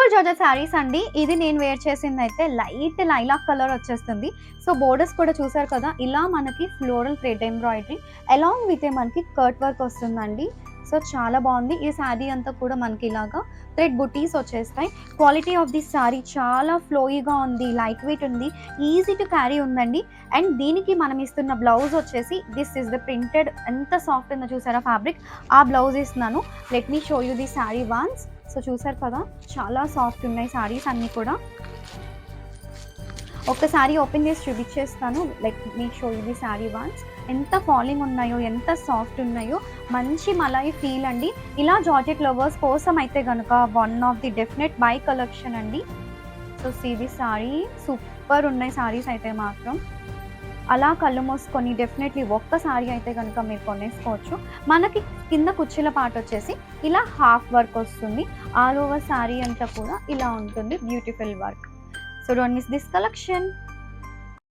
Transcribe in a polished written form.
Pure georgette saris అండి. ఇది నేను వేర్ చేసిందయితే లైట్ లైలాక్ కలర్ వచ్చేస్తుంది. సో, బోర్డర్స్ కూడా చూసారు కదా! ఇలా మనకి floral thread embroidery along with మనకి కట్ వర్క్ వస్తుందండి. సో, చాలా బావుంది. ఈ శారీ అంతా కూడా మనకి ఇలాగా థ్రెడ్ బుటీస్ వచ్చేస్తాయి. క్వాలిటీ ఆఫ్ దిస్ శారీ చాలా ఫ్లోయీగా ఉంది. లైట్ వెయిట్ ఉంది. ఈజీ టు క్యారీ ఉందండి. అండ్ దీనికి మనం ఇస్తున్న బ్లౌజ్ వచ్చేసి దిస్ ఈస్ ద ప్రింటెడ్ ఎంత సాఫ్ట్ ఉందో చూసారా ఫ్యాబ్రిక్. ఆ బ్లౌజ్ ఇస్తున్నాను. Let me show you the sari once. So, చూసారు కదా! చాలా సాఫ్ట్ ఉన్నాయి శారీస్ అన్నీ కూడా. ఒక్కసారి ఓపెన్ చేసి చూపించేస్తాను. Let me show you the sari once. ఎంత ఫాలింగ్ ఉన్నాయో, ఎంత సాఫ్ట్ ఉన్నాయో, మంచి మలాయి ఫీల్ అండి. ఇలా జార్జెట్ లవర్స్ కోసం అయితే గనుక one of the definite buy collection అండి. So, see the sari super ఉన్నాయి శారీస్ అయితే మాత్రం. అలా కళ్ళు మూసుకొని డెఫినెట్లీ ఒక్క శారీ అయితే గనుక మీరు కొనేసుకోవచ్చు. మనకి కింద కుర్చీల పార్ట్ వచ్చేసి ఇలా హాఫ్ వర్క్ వస్తుంది. ఆల్ ఓవర్ శారీ అంతా కూడా ఇలా ఉంటుంది beautiful work. So, don't miss this collection.